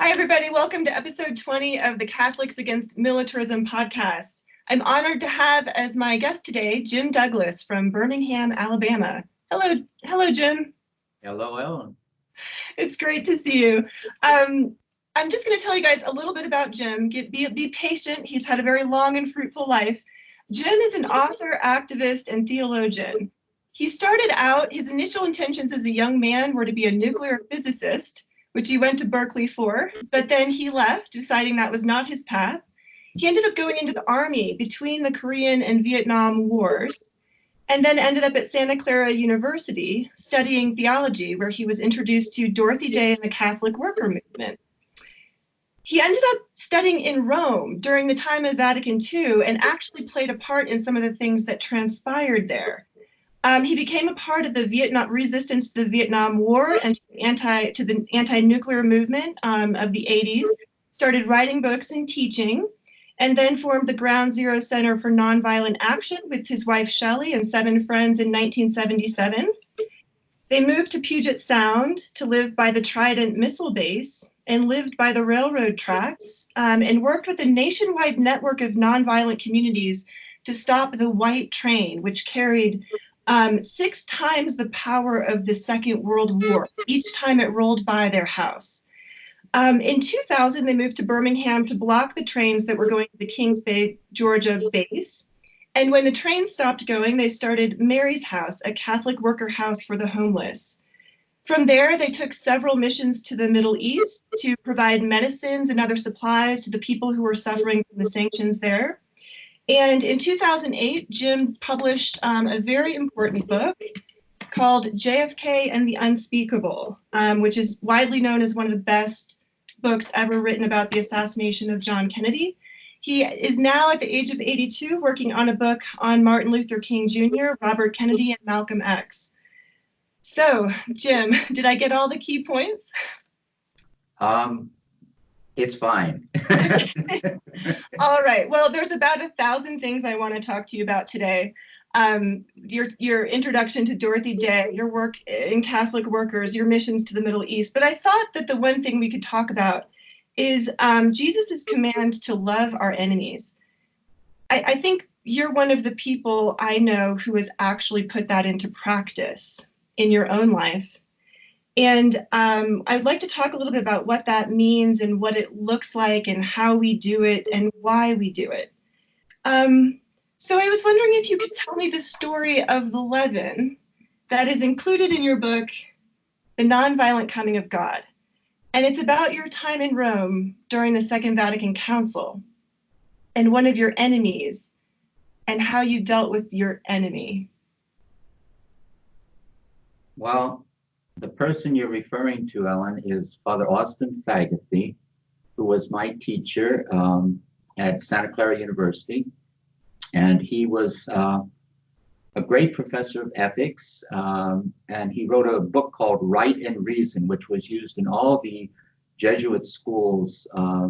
Hi, everybody. Welcome to episode 20 of the Catholics Against Militarism podcast. I'm honored to have as my guest today, Jim Douglas from Birmingham, Alabama. Hello, Jim. Hello, Ellen. It's great to see you. I'm just going to tell you guys a little bit about Jim. Be patient. He's had a very long and fruitful life. Jim is an author, activist, and theologian. He started out, his initial intentions as a young man were to be a nuclear physicist, which he went to Berkeley for, but then he left, deciding that was not his path. He ended up going into the Army between the Korean and Vietnam Wars, and then ended up at Santa Clara University studying theology, where he was introduced to Dorothy Day and the Catholic worker movement. He ended up studying in Rome during the time of Vatican II and actually played a part in some of the things that transpired there. He became a part of the Vietnam resistance to the Vietnam War and to the anti-nuclear movement of the 80s, started writing books and teaching, and then formed the Ground Zero Center for Nonviolent Action with his wife Shelley and 7 friends in 1977. They moved to Puget Sound to live by the Trident missile base and lived by the railroad tracks and worked with a nationwide network of nonviolent communities to stop the White Train, which carried 6 times the power of the Second World War each time it rolled by their house. In 2000, they moved to Birmingham to block the trains that were going to the Kings Bay, Georgia base. And when the train stopped going, they started Mary's House, a Catholic worker house for the homeless. From there, they took several missions to the Middle East to provide medicines and other supplies to the people who were suffering from the sanctions there. And in 2008, Jim published a very important book called JFK and the Unspeakable, which is widely known as one of the best books ever written about the assassination of John Kennedy. He is now at the age of 82 working on a book on Martin Luther King Jr., Robert Kennedy, and Malcolm X. So, Jim, did I get all the key points? It's fine. All right. Well, there's about 1,000 things I want to talk to you about today. Your introduction to Dorothy Day, your work in Catholic workers, your missions to the Middle East. But I thought that the one thing we could talk about is Jesus's command to love our enemies. I think you're one of the people I know who has actually put that into practice in your own life. And I'd like to talk a little bit about what that means and what it looks like and how we do it and why we do it. So I was wondering if you could tell me the story of the leaven that is included in your book, The Nonviolent Coming of God. And it's about your time in Rome during the Second Vatican Council and one of your enemies and how you dealt with your enemy. Well, the person you're referring to, Ellen, is Father Austin Fagathy, who was my teacher at Santa Clara University. And he was a great professor of ethics. And he wrote a book called Right and Reason, which was used in all the Jesuit schools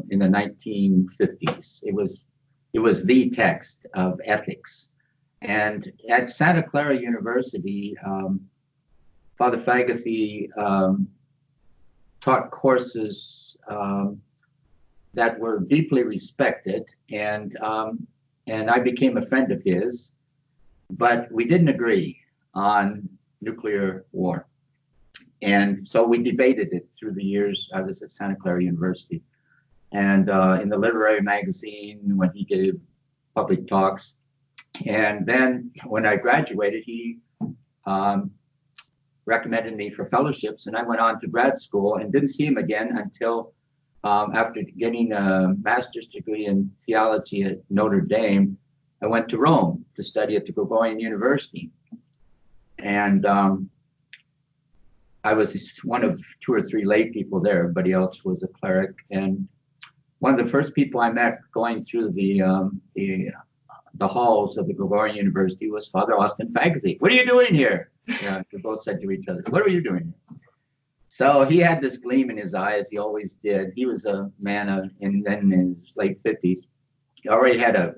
in the 1950s. It was the text of ethics. And at Santa Clara University, Father Fagathy taught courses that were deeply respected, and I became a friend of his, but we didn't agree on nuclear war. And so we debated it through the years I was at Santa Clara University. And in the literary magazine, when he gave public talks. And then when I graduated, he recommended me for fellowships, and I went on to grad school and didn't see him again until after getting a master's degree in theology at Notre Dame. I went to Rome to study at the Gregorian University. And I was one of 2 or 3 lay people there. Everybody else was a cleric. And one of the first people I met going through the halls of the Gregorian University was Father Austin Fagathy. "What are you doing here?" Yeah, we both said to each other, "What are you doing?" So he had this gleam in his eye, as he always did. He was a man in his late 50s. He already had a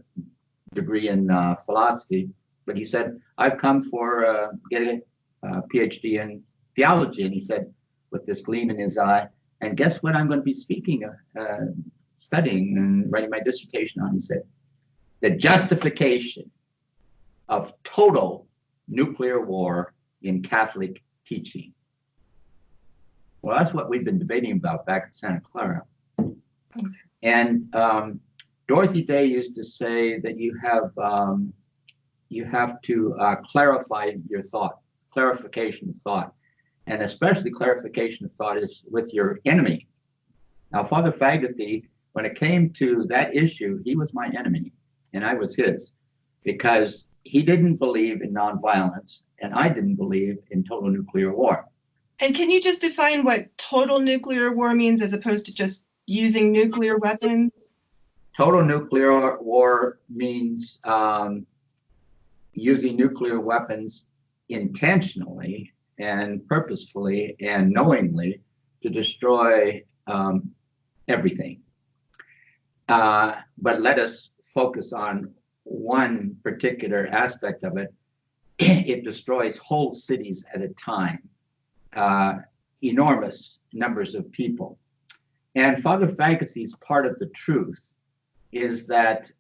degree in philosophy, but he said, "I've come for getting a PhD in theology." And he said, with this gleam in his eye, And guess what I'm going to be studying and writing my dissertation on? He said, the justification of total nuclear war in Catholic teaching. Well, that's what we've been debating about back in Santa Clara. And Dorothy Day used to say that you have to clarify your thought, clarification of thought, and especially clarification of thought is with your enemy. Now, Father Fagathy, when it came to that issue, he was my enemy, and I was his, because he didn't believe in nonviolence, and I didn't believe in total nuclear war. And can you just define what total nuclear war means as opposed to just using nuclear weapons? Total nuclear war means using nuclear weapons intentionally and purposefully and knowingly to destroy everything. But let us focus on one particular aspect of it. It destroys whole cities at a time, enormous numbers of people. And Father Fagathy's part of the truth is that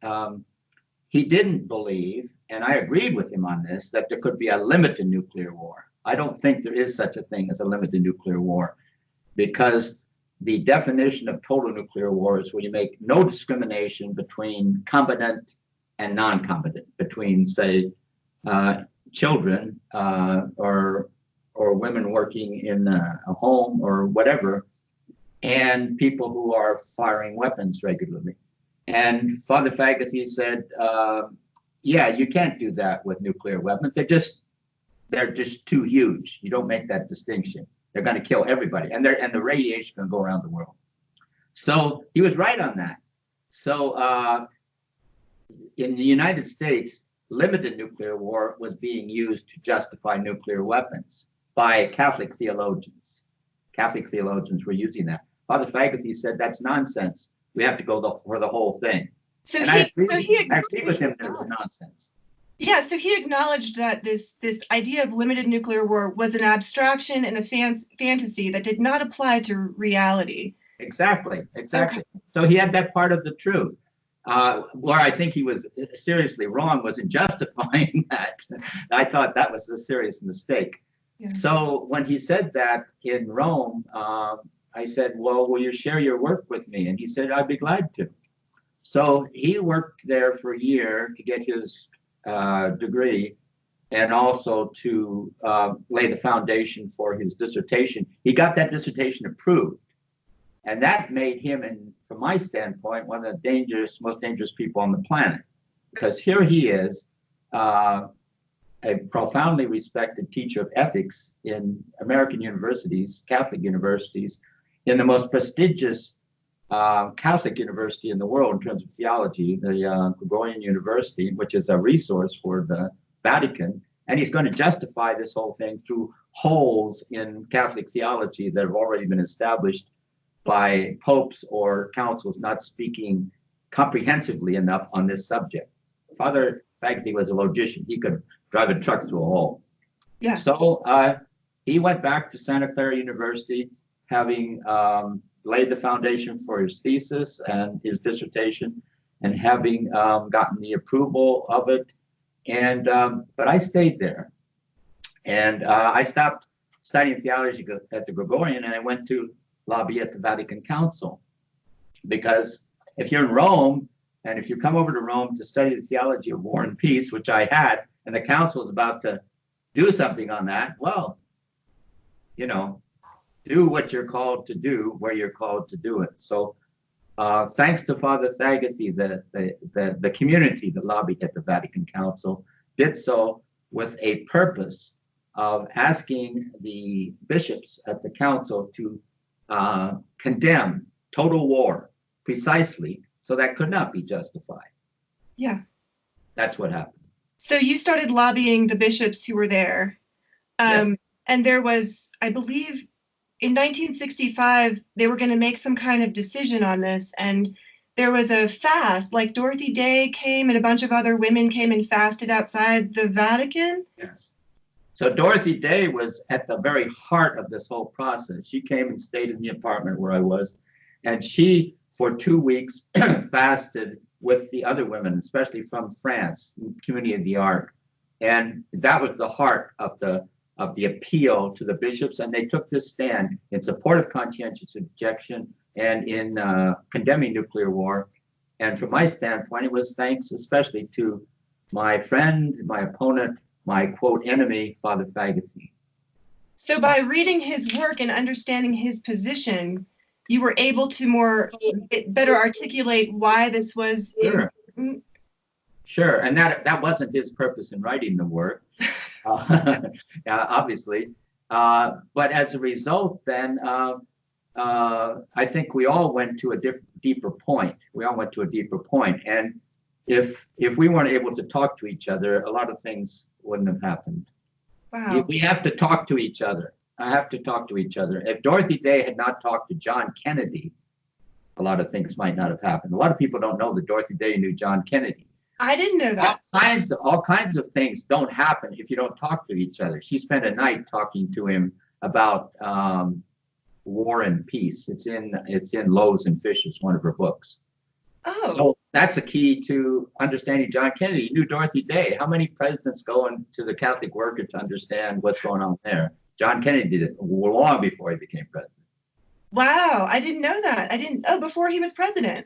he didn't believe, and I agreed with him on this, that there could be a limited nuclear war. I don't think there is such a thing as a limited nuclear war, because the definition of total nuclear war is where you make no discrimination between combatant and non-combatant, between, say, children or women working in a home or whatever, and people who are firing weapons regularly. And Father Fagathy said, yeah, you can't do that with nuclear weapons. They're just too huge. You don't make that distinction. They're going to kill everybody, and the radiation can go around the world. So he was right on that. So in the United States, limited nuclear war was being used to justify nuclear weapons by Catholic theologians. Catholic theologians were using that. Father Fagathy said that's nonsense. We have to go for the whole thing. So and I agree with him that it was nonsense. Yeah, so he acknowledged that this idea of limited nuclear war was an abstraction and a fantasy that did not apply to reality. Exactly. Okay. So he had that part of the truth. Where I think he was seriously wrong was in justifying that. I thought that was a serious mistake. Yeah. So when he said that in Rome, I said, well, will you share your work with me? And he said, I'd be glad to. So he worked there for a year to get his degree and also to lay the foundation for his dissertation. He got that dissertation approved. And that made him, and from my standpoint, one of the most dangerous people on the planet. Because here he is, a profoundly respected teacher of ethics in American universities, Catholic universities, in the most prestigious Catholic university in the world in terms of theology, the Gregorian University, which is a resource for the Vatican. And he's going to justify this whole thing through holes in Catholic theology that have already been established by popes or councils not speaking comprehensively enough on this subject. Father Fagathy was a logician. He could drive a truck through a hole. Yeah. So he went back to Santa Clara University, having laid the foundation for his thesis and his dissertation, and having gotten the approval of it. And but I stayed there, and I stopped studying theology at the Gregorian, and I went to lobby at the Vatican Council, because if you're in Rome, and if you come over to Rome to study the theology of war and peace, which I had, and the council is about to do something on that, well, you know, do what you're called to do where you're called to do it. So thanks to Father Fagathy, the community that lobbied at the Vatican Council did so with a purpose of asking the bishops at the council to condemn total war precisely, so that could not be justified. Yeah. That's what happened. So you started lobbying the bishops who were there. Yes. And there was, I believe, in 1965, they were going to make some kind of decision on this. And there was a fast, like Dorothy Day came and a bunch of other women came and fasted outside the Vatican. Yes. So Dorothy Day was at the very heart of this whole process. She came and stayed in the apartment where I was, and she, for 2 weeks, fasted with the other women, especially from France, Community of the Ark. And that was the heart of the appeal to the bishops, and they took this stand in support of conscientious objection and in condemning nuclear war. And from my standpoint, it was thanks especially to my friend, my opponent, my quote enemy, Father Faguthy. So by reading his work and understanding his position, you were able to better articulate why this was Sure. important. Sure, and that wasn't his purpose in writing the work, obviously. But as a result, then I think we all went to a deeper point. We all went to a deeper point, and if we weren't able to talk to each other, a lot of things wouldn't have happened. Wow. We have to talk to each other. I have to talk to each other. If Dorothy Day had not talked to John Kennedy, a lot of things might not have happened. A lot of people don't know that Dorothy Day knew John Kennedy. I didn't know that. All kinds of things don't happen if you don't talk to each other. She spent a night talking to him about War and Peace. It's in Loaves and Fishes, one of her books. Oh. So that's a key to understanding John Kennedy. You knew Dorothy Day. How many presidents go into the Catholic worker to understand what's going on there? John Kennedy did it long before he became president. Wow, I didn't know that. Before he was president.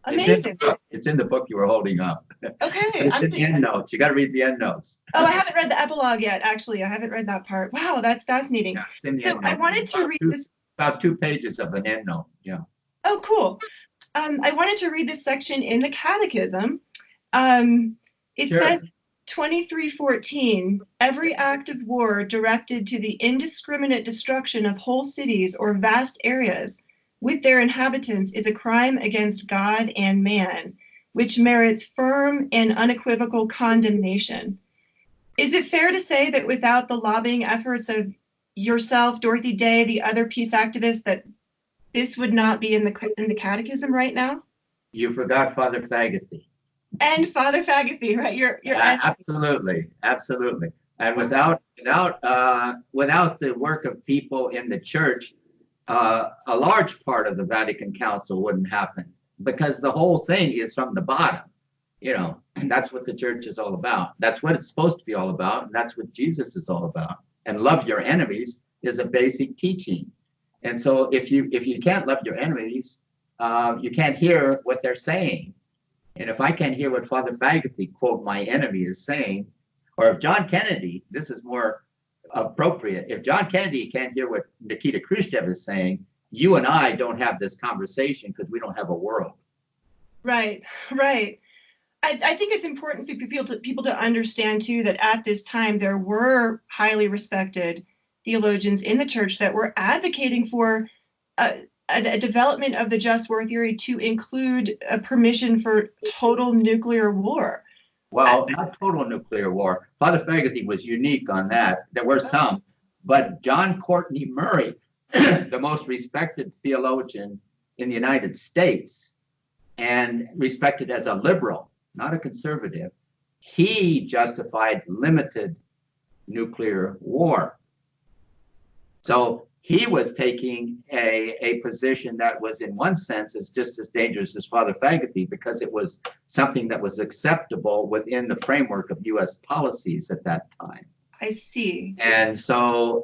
Amazing. It's in the book you were holding up. Okay. It's in the end notes. You got to read the end notes. Oh, I haven't read the epilogue yet, actually. I haven't read that part. Wow, that's fascinating. Yeah, it's in the So end I note. wanted to read this. About 2 pages of an end note. Yeah. Oh, cool. I wanted to read this section in the Catechism. It Sure. says 2314, every act of war directed to the indiscriminate destruction of whole cities or vast areas with their inhabitants is a crime against God and man, which merits firm and unequivocal condemnation. Is it fair to say that without the lobbying efforts of yourself, Dorothy Day, the other peace activists, that this would not be in the Catechism right now? You forgot Father Faguthy. And Father Faguthy, right? You're Absolutely. And without the work of people in the church, a large part of the Vatican Council wouldn't happen, because the whole thing is from the bottom. And that's what the church is all about. That's what it's supposed to be all about, and that's what Jesus is all about. And love your enemies is a basic teaching. And so if you can't love your enemies, you can't hear what they're saying. And if I can't hear what Father Faguthy, quote, my enemy, is saying, or if John Kennedy, this is more appropriate, if John Kennedy can't hear what Nikita Khrushchev is saying, you and I don't have this conversation because we don't have a world. Right. I think it's important for people to understand, too, that at this time there were highly respected theologians in the church that were advocating for a development of the just war theory to include a permission for total nuclear war. Well, not total nuclear war. Father Faguthy was unique on that. There were some, but John Courtney Murray, the most respected theologian in the United States and respected as a liberal, not a conservative, he justified limited nuclear war. So he was taking a position that was, in one sense, is just as dangerous as Father Faguthy, because it was something that was acceptable within the framework of U.S. policies at that time. I see. And so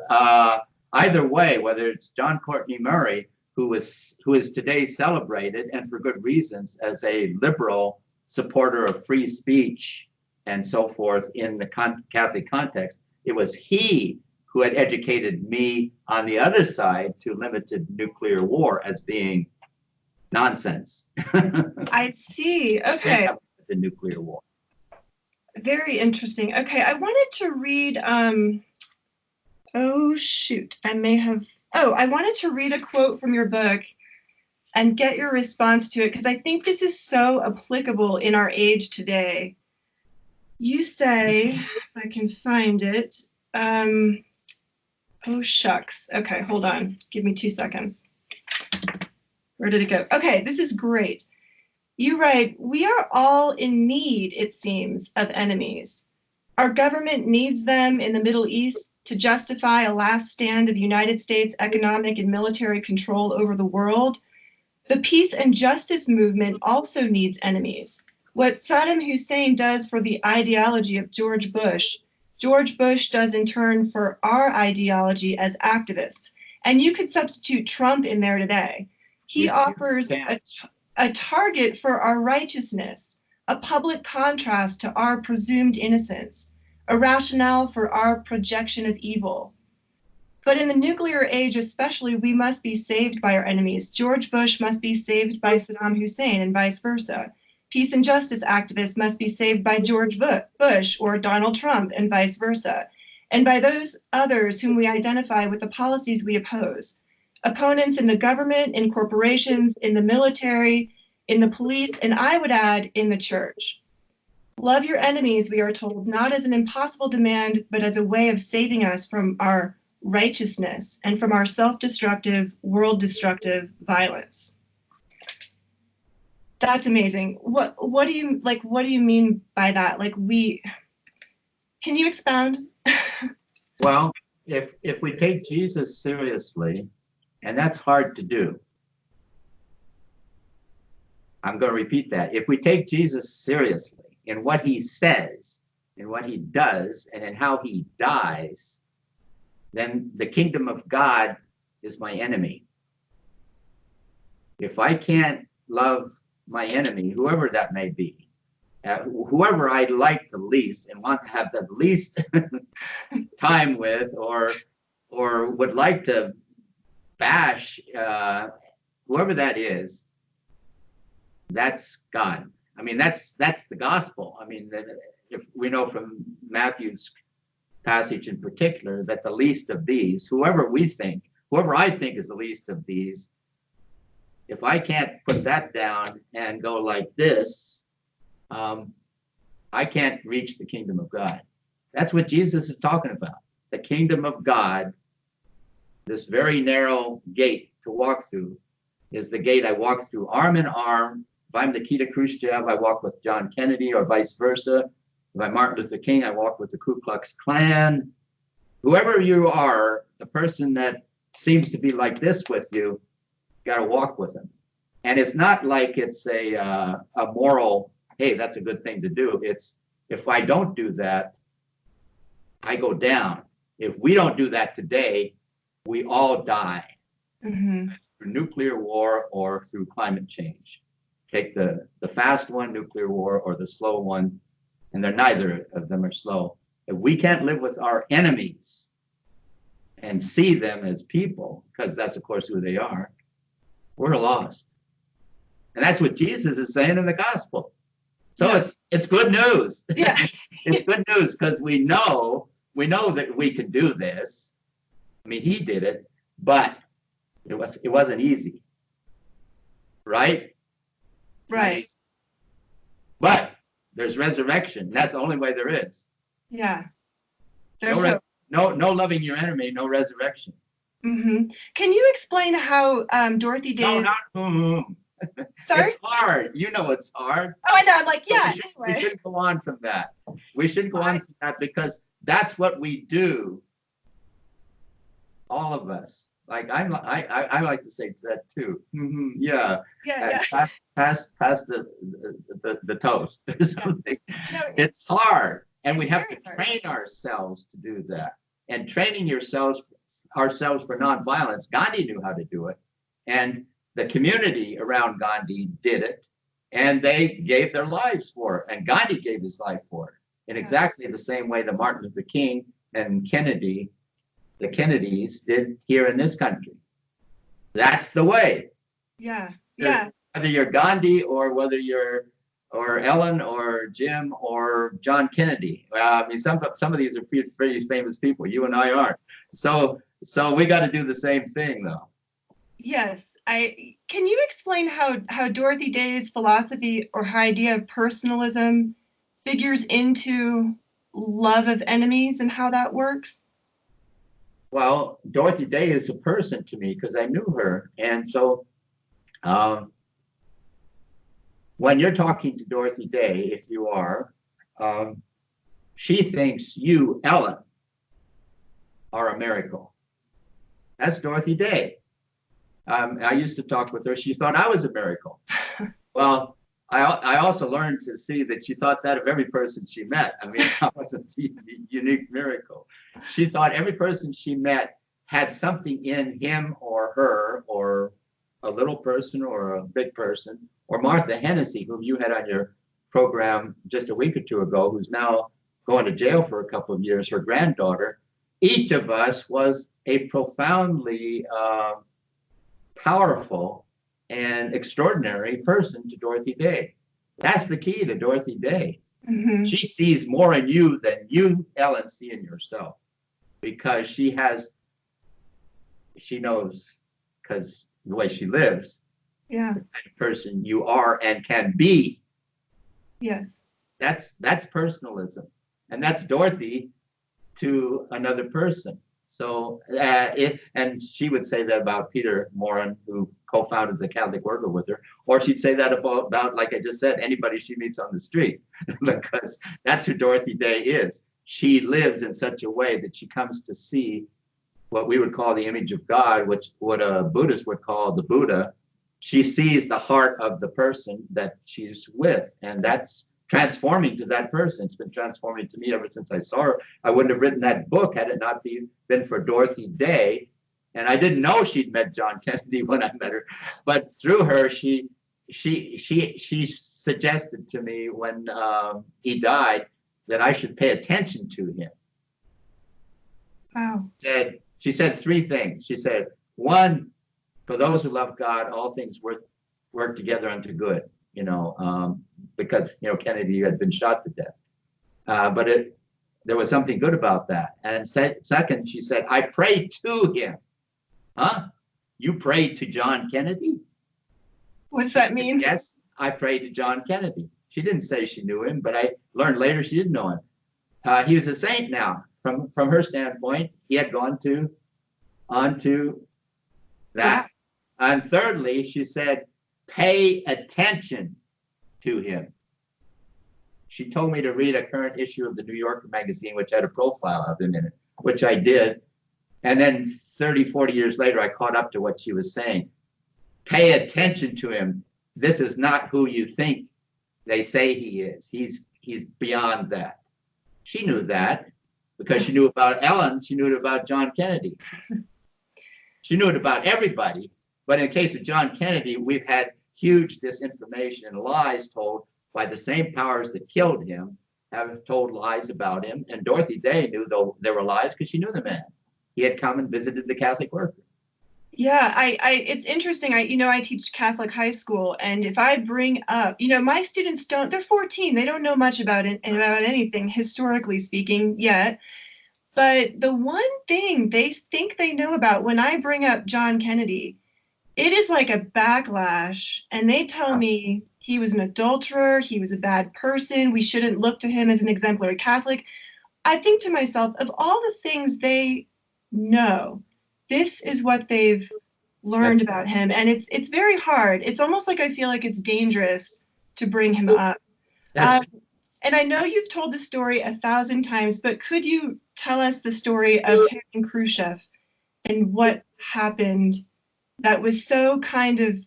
either way, whether it's John Courtney Murray, who is today celebrated, and for good reasons, as a liberal supporter of free speech and so forth in the Catholic context, it was he who had educated me on the other side to limited nuclear war as being nonsense. I see. Okay. The nuclear war. Very interesting. Okay, I wanted to read, I wanted to read a quote from your book and get your response to it, because I think this is so applicable in our age today. You say, if I can find it, oh shucks. Okay, hold on. Give me 2 seconds. Where did it go? Okay, this is great. You write, we are all in need, it seems, of enemies. Our government needs them in the Middle East to justify a last stand of United States economic and military control over the world. The peace and justice movement also needs enemies. What Saddam Hussein does for the ideology of George Bush does in turn for our ideology as activists. And you could substitute Trump in there today. He offers a target for our righteousness, a public contrast to our presumed innocence, a rationale for our projection of evil. But in the nuclear age especially, we must be saved by our enemies. George Bush must be saved by Saddam Hussein and vice versa. Peace and justice activists must be saved by George Bush or Donald Trump and vice versa, and by those others whom we identify with the policies we oppose. Opponents in the government, in corporations, in the military, in the police, and I would add, in the church. Love your enemies, we are told, not as an impossible demand, but as a way of saving us from our righteousness and from our self-destructive, world-destructive violence. That's amazing. What do you mean by that? Can you expound? Well, if we take Jesus seriously, and that's hard to do. I'm going to repeat that. If we take Jesus seriously in what he says, in what he does, and in how he dies, then the kingdom of God is my enemy. If I can't love my enemy, whoever that may be, whoever I like the least and want to have the least time with, or would like to bash, whoever that is, that's God. I mean, that's the gospel. I mean, if we know from Matthew's passage in particular that the least of these, whoever I think is the least of these, if I can't put that down and go like this, I can't reach the kingdom of God. That's what Jesus is talking about. The kingdom of God, this very narrow gate to walk through, is the gate I walk through arm in arm. If I'm Nikita Khrushchev, I walk with John Kennedy, or vice versa. If I'm Martin Luther King, I walk with the Ku Klux Klan. Whoever you are, the person that seems to be like this with you, got to walk with him. And it's not like it's a moral, hey, that's a good thing to do. It's, if I don't do that, I go down. If we don't do that today, we all die. Mm-hmm. Through nuclear war or through climate change. Take the fast one, nuclear war, or the slow one, and they're neither of them are slow. If we can't live with our enemies and see them as people, because that's of course who they are, we're lost. And that's what Jesus is saying in the gospel. So yeah. It's good news. Yeah. It's good news because we know that we can do this. I mean, he did it, but it wasn't easy. Right? Right. But there's resurrection. That's the only way there is. Yeah. No loving your enemy, no resurrection. Mm-hmm. Can you explain how Dorothy Day? No, not Sorry? It's hard. You know it's hard. Oh, I know. I'm like, yeah. We shouldn't go on from that. We shouldn't go on from that because that's what we do. All of us. Like I like to say that too. Mm-hmm, yeah. Yeah. Pass the toast or something. No, it's hard, and we have to hard. train ourselves to do that. And training ourselves for nonviolence, Gandhi knew how to do it, and the community around Gandhi did it, and they gave their lives for it, and Gandhi gave his life for it in exactly the same way that Martin Luther King and the Kennedys did here in this country. That's the way. Yeah. Whether you're Gandhi or whether you're Ellen or Jim or John Kennedy. I mean, some of these are pretty famous people. You and I aren't. So we got to do the same thing, though. Yes. Can you explain how Dorothy Day's philosophy or her idea of personalism figures into love of enemies and how that works? Well, Dorothy Day is a person to me because I knew her. And so when you're talking to Dorothy Day, if you are, She thinks you, Ellen, are a miracle. That's Dorothy Day. I used to talk with her. She thought I was a miracle. Well, I also learned to see that she thought that of every person she met. I mean, I wasn't a unique miracle. She thought every person she met had something in him or her, or a little person or a big person, or Martha Hennessy, whom you had on your program just a week or two ago, who's now going to jail for a couple of years, her granddaughter. Each of us was a profoundly powerful and extraordinary person to Dorothy Day. That's the key to Dorothy Day. Mm-hmm. She sees more in you than you, Ellen, see in yourself, because she knows, because the way she lives, yeah, the kind of person you are and can be. Yes. That's personalism. And that's Dorothy to another person. So and she would say that about Peter Morin, who co-founded the Catholic Worker with her, or she'd say that about, like I just said, anybody she meets on the street, because that's who Dorothy Day is. She lives in such a way that she comes to see what we would call the image of God, which what a Buddhist would call the Buddha. She sees the heart of the person that she's with, and that's transforming to that person. It's been transforming to me ever since I saw her. I wouldn't have written that book had it not been for Dorothy Day. And I didn't know she'd met John Kennedy when I met her, but through her, she suggested to me when he died that I should pay attention to him. Wow. She said three things. She said, one, for those who love God, all things work together unto good. Because Kennedy had been shot to death, but there was something good about that. And second, she said, I prayed to him. Huh? You prayed to John Kennedy? What does that mean? Yes, I prayed to John Kennedy. She didn't say she knew him, but I learned later she didn't know him. He was a saint now. From her standpoint, he had gone on to that. Yeah. And thirdly, she said, pay attention to him. She told me to read a current issue of the New Yorker magazine, which had a profile of him in it, which I did. And then 30, 40 years later, I caught up to what she was saying. Pay attention to him. This is not who you think they say he is. He's beyond that. She knew that because she knew about Ellen. She knew it about John Kennedy. She knew it about everybody. But in the case of John Kennedy, we've had huge disinformation and lies told by the same powers that killed him, have told lies about him. And Dorothy Day knew though there were lies because she knew the man. He had come and visited the Catholic Worker. Yeah, it's interesting. I teach Catholic high school, and if I bring up, my students they're 14, they don't know much about anything historically speaking yet. But the one thing they think they know about, when I bring up John Kennedy, it is like a backlash, and they tell me he was an adulterer, he was a bad person, we shouldn't look to him as an exemplary Catholic. I think to myself, of all the things they know, this is what they've learned about him, and it's very hard. It's almost like I feel like it's dangerous to bring him up. And I know you've told the story 1,000 times, but could you tell us the story of him and Khrushchev and what happened that was so kind of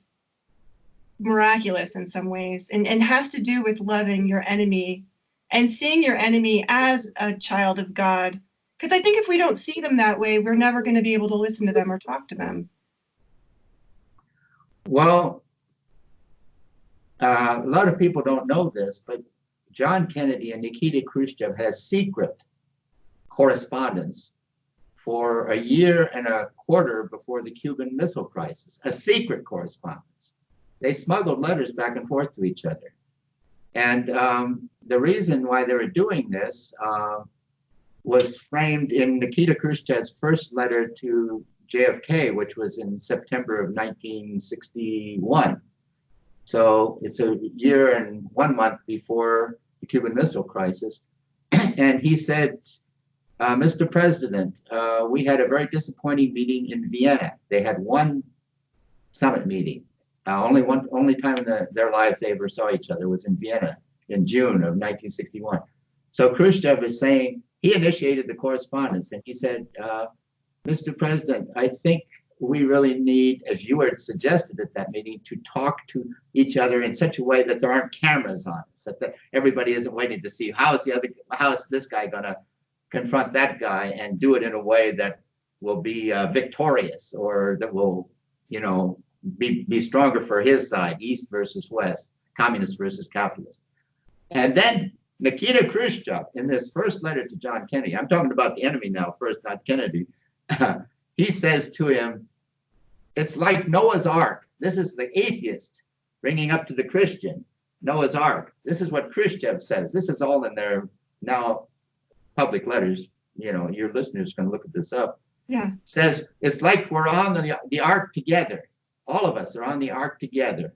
miraculous in some ways, and has to do with loving your enemy and seeing your enemy as a child of God? Because I think if we don't see them that way, we're never going to be able to listen to them or talk to them. Well, a lot of people don't know this, but John Kennedy and Nikita Khrushchev had a secret correspondence for a year and a quarter before the Cuban Missile Crisis, a secret correspondence. They smuggled letters back and forth to each other. And the reason why they were doing this was framed in Nikita Khrushchev's first letter to JFK, which was in September of 1961. So it's a year and 1 month before the Cuban Missile Crisis. And he said, Mr. President, we had a very disappointing meeting in Vienna. They had one summit meeting. Only time in their lives they ever saw each other was in Vienna in June of 1961. So Khrushchev is saying, he initiated the correspondence, and he said, Mr. President, I think we really need, as you had suggested at that meeting, to talk to each other in such a way that there aren't cameras on us, that everybody isn't waiting to see how is this guy going to confront that guy and do it in a way that will be victorious, or that will, be stronger for his side, East versus West, communist versus capitalist. And then Nikita Khrushchev, in this first letter to John Kennedy, I'm talking about the enemy now first, not Kennedy, he says to him, it's like Noah's Ark. This is the atheist bringing up to the Christian, Noah's Ark. This is what Khrushchev says. This is all in their now public letters. Your listeners can look at this up. Yeah. Says, it's like we're on the ark together. All of us are on the ark together.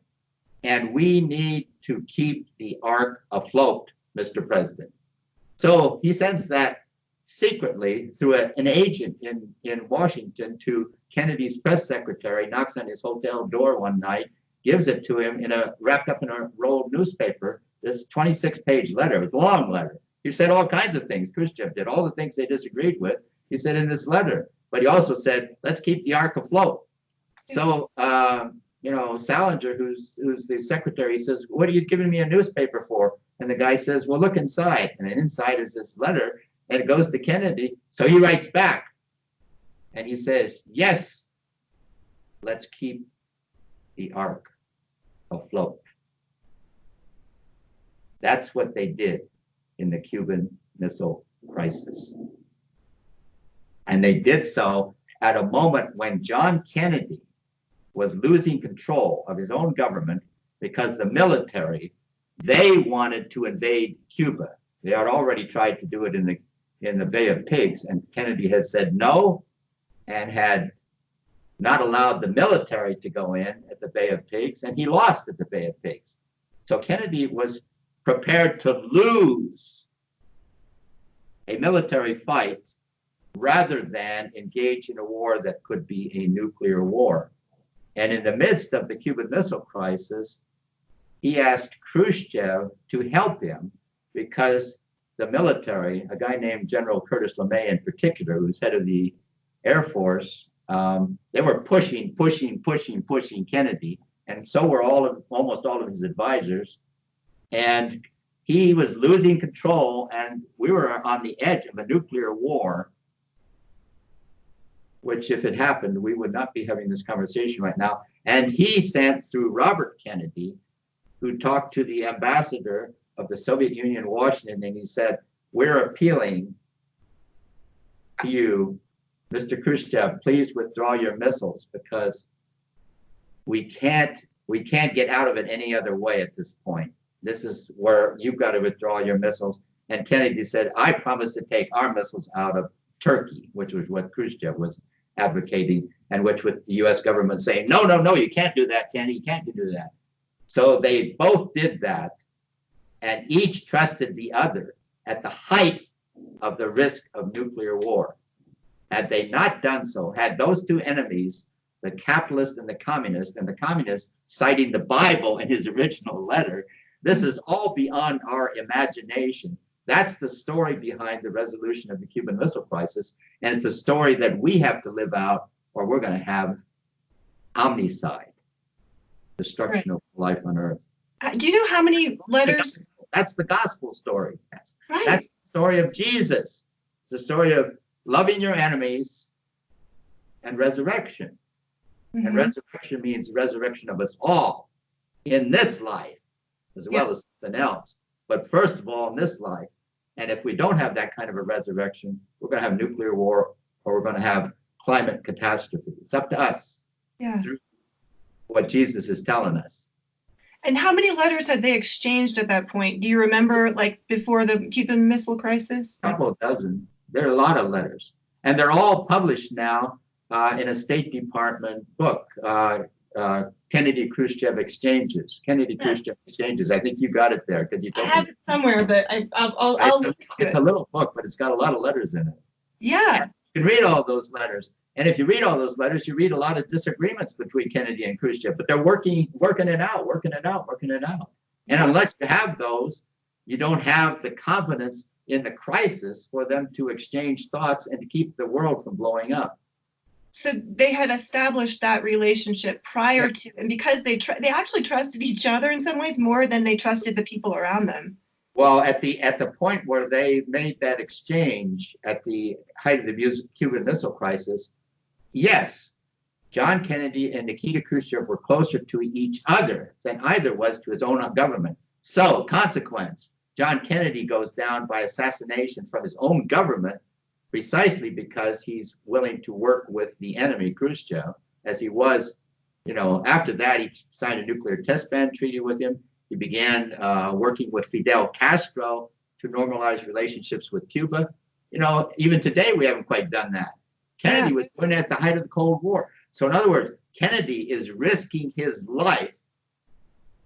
And we need to keep the ark afloat, Mr. President. So he sends that secretly through an agent in Washington to Kennedy's press secretary, knocks on his hotel door one night, gives it to him wrapped up in a rolled newspaper, this 26-page letter. It was a long letter. He said all kinds of things. Khrushchev did all the things they disagreed with. He said in this letter, but he also said, let's keep the ark afloat. So, Salinger, who's the secretary, says, what are you giving me a newspaper for? And the guy says, well, look inside. And then inside is this letter, and it goes to Kennedy. So he writes back, and he says, yes, let's keep the ark afloat. That's what they did in the Cuban Missile Crisis. And they did so at a moment when John Kennedy was losing control of his own government because the military, they wanted to invade Cuba. They had already tried to do it in the Bay of Pigs, and Kennedy had said no and had not allowed the military to go in at the Bay of Pigs, and he lost at the Bay of Pigs. So Kennedy was prepared to lose a military fight rather than engage in a war that could be a nuclear war. And in the midst of the Cuban Missile Crisis, he asked Khrushchev to help him because the military, a guy named General Curtis LeMay in particular, who was head of the Air Force, they were pushing Kennedy, and so were almost all of his advisors. And he was losing control, and we were on the edge of a nuclear war, which if it happened, we would not be having this conversation right now. And he sent through Robert Kennedy, who talked to the ambassador of the Soviet Union in Washington, and he said, we're appealing to you, Mr. Khrushchev, please withdraw your missiles because we can't get out of it any other way at this point. This is where you've got to withdraw your missiles. And Kennedy said, I promise to take our missiles out of Turkey, which was what Khrushchev was advocating, and which with the US government saying, no, you can't do that, Kennedy, you can't do that. So they both did that, and each trusted the other at the height of the risk of nuclear war. Had they not done so, had those two enemies, the capitalist and the communist citing the Bible in his original letter, this is all beyond our imagination. That's the story behind the resolution of the Cuban Missile Crisis, and it's the story that we have to live out, or we're going to have omnicide, destruction of life on Earth. Do you know how many letters? That's the gospel story. That's Right. the story of Jesus. It's the story of loving your enemies and resurrection. Mhm. And resurrection means resurrection of us all in this life, as well as something else. But first of all, in this life. And if we don't have that kind of a resurrection, we're going to have nuclear war, or we're going to have climate catastrophe. It's up to us. Yeah. Through what Jesus is telling us. And how many letters had they exchanged at that point? Do you remember, like before the Cuban Missile Crisis? A couple of dozen. There are a lot of letters. And they're all published now in a State Department book, Kennedy-Khrushchev Exchanges. Kennedy-Khrushchev Exchanges. I think you got it there because you I told have me. it somewhere, but I'll look to It's it. a little book, but it's got a lot of letters in it. Yeah. You can read all those letters. And if you read all those letters, you read a lot of disagreements between Kennedy and Khrushchev, but they're working it out. And unless you have those, you don't have the confidence in the crisis for them to exchange thoughts and to keep the world from blowing up. So they had established that relationship prior to, and because they actually trusted each other in some ways more than they trusted the people around them. Well, at the point where they made that exchange at the height of the Cuban Missile Crisis, yes, John Kennedy and Nikita Khrushchev were closer to each other than either was to his own government. So, consequence, John Kennedy goes down by assassination from his own government precisely because he's willing to work with the enemy, Khrushchev, as he was, after that, he signed a nuclear test ban treaty with him. He began working with Fidel Castro to normalize relationships with Cuba. Even today, we haven't quite done that. Kennedy was doing it at the height of the Cold War. So in other words, Kennedy is risking his life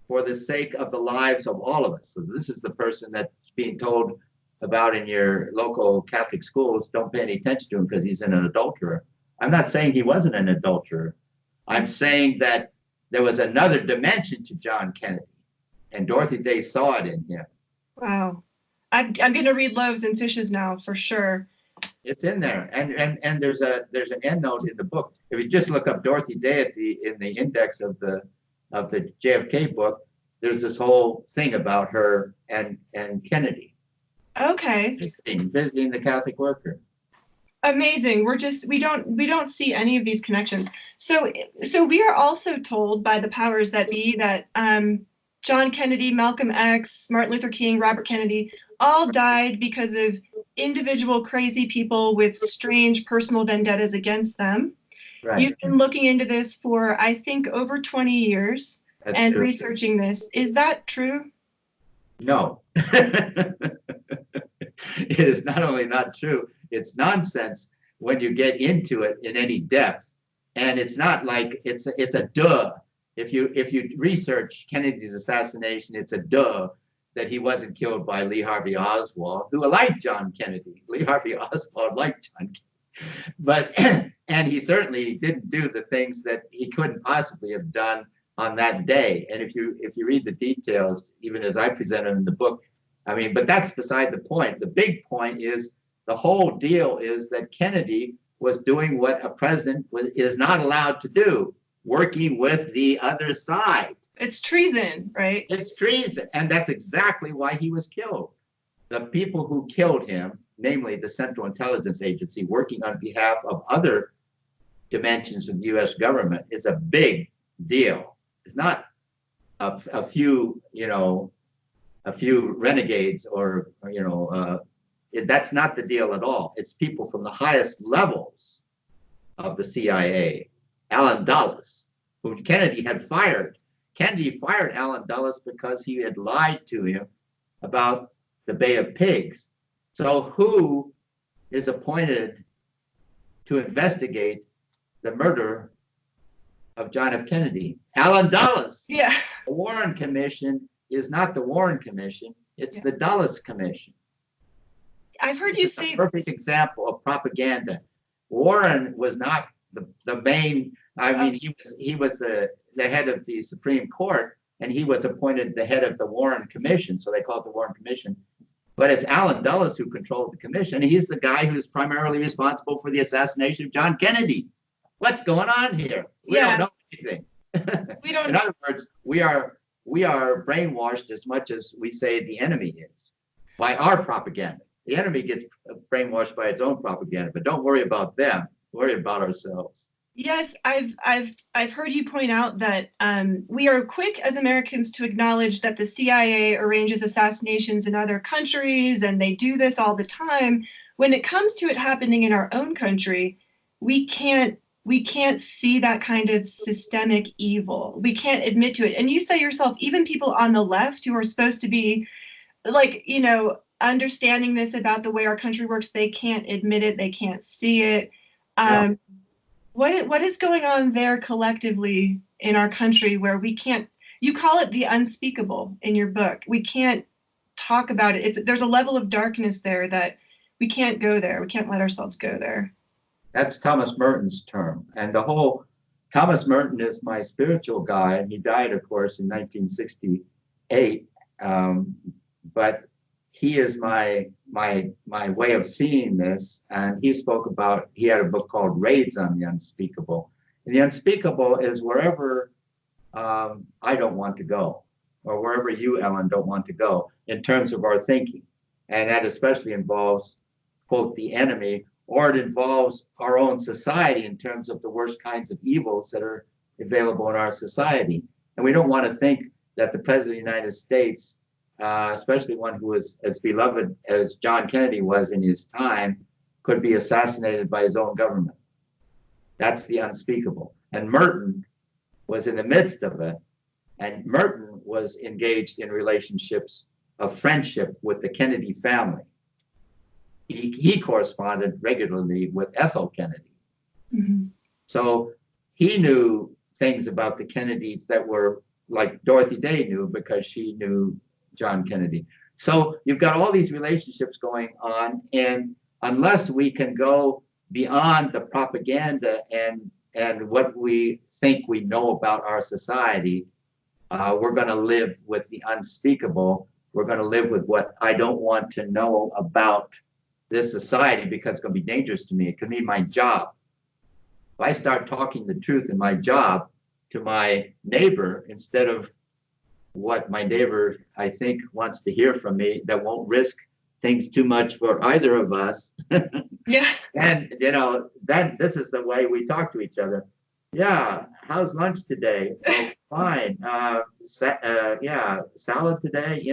for the sake of the lives of all of us. So this is the person that's being told about in your local Catholic schools, don't pay any attention to him because he's an adulterer. I'm not saying he wasn't an adulterer. I'm saying that there was another dimension to John Kennedy, and Dorothy Day saw it in him. Wow. I'm going to read Loaves and Fishes now for sure. It's in there, and there's an endnote in the book. If you just look up Dorothy Day in the index of the JFK book, there's this whole thing about her and Kennedy. Okay. Visiting the Catholic worker. Amazing. We don't see any of these connections. So we are also told by the powers that be that John Kennedy, Malcolm X, Martin Luther King, Robert Kennedy all died because of individual crazy people with strange personal vendettas against them. Right. You've been looking into this for, I think, over 20 years. That's and true. Researching this. Is that true? No. It is not only not true, it's nonsense when you get into it in any depth. And it's not like it's a duh. If you research Kennedy's assassination, it's a duh that he wasn't killed by Lee Harvey Oswald, who liked John Kennedy. Lee Harvey Oswald liked John Kennedy. But and he certainly didn't do the things that he couldn't possibly have done on that day. And if you read the details, even as I present them in the book, but that's beside the point. The big point is the whole deal is that Kennedy was doing what a president is not allowed to do, working with the other side. It's treason, right? It's treason. And that's exactly why he was killed. The people who killed him, namely the Central Intelligence Agency, working on behalf of other dimensions of the U.S. government, is a big deal. It's not a few renegades or that's not the deal at all. It's people from the highest levels of the CIA. Allen Dulles, who Kennedy had fired. Kennedy fired Allen Dulles because he had lied to him about the Bay of Pigs. So who is appointed to investigate the murder of John F. Kennedy? Allen Dulles. Yeah. The Warren Commission is not the Warren Commission, it's the Dulles Commission. I've heard you say a perfect example of propaganda. Warren was not the main, he was the head of the Supreme Court, and he was appointed the head of the Warren Commission, so they call it the Warren Commission. But it's Allen Dulles who controlled the commission, and he's the guy who's primarily responsible for the assassination of John Kennedy. What's going on here? We don't know anything. We don't. In other words, we are brainwashed as much as we say the enemy is by our propaganda. The enemy gets brainwashed by its own propaganda, but don't worry about them. Worry about ourselves. Yes, I've heard you point out that we are quick as Americans to acknowledge that the CIA arranges assassinations in other countries, and they do this all the time. When it comes to it happening in our own country, we can't see that kind of systemic evil. We can't admit to it. And you say yourself, even people on the left who are supposed to be understanding this about the way our country works, they can't admit it, they can't see it. What is going on there collectively in our country where we can't, you call it the unspeakable in your book. We can't talk about it. There's a level of darkness there that we can't go there. We can't let ourselves go there. That's Thomas Merton's term. And Thomas Merton is my spiritual guide. He died, of course, in 1968. But he is my way of seeing this. And he had a book called Raids on the Unspeakable. And the unspeakable is wherever I don't want to go, or wherever you, Ellen, don't want to go in terms of our thinking. And that especially involves, quote, the enemy, or it involves our own society in terms of the worst kinds of evils that are available in our society. And we don't want to think that the President of the United States, especially one who was as beloved as John Kennedy was in his time, could be assassinated by his own government. That's the unspeakable. And Merton was in the midst of it. And Merton was engaged in relationships of friendship with the Kennedy family. He corresponded regularly with Ethel Kennedy. Mm-hmm. So he knew things about the Kennedys that were like Dorothy Day knew, because she knew John Kennedy. So you've got all these relationships going on, and unless we can go beyond the propaganda and what we think we know about our society, we're going to live with the unspeakable. We're going to live with what I don't want to know about this society, because it's going to be dangerous to me. It could mean my job. If I start talking the truth in my job to my neighbor instead of what my neighbor, I think, wants to hear from me, that won't risk things too much for either of us. Yeah. And, then this is the way we talk to each other. Yeah, how's lunch today? Oh, fine. Yeah, salad today.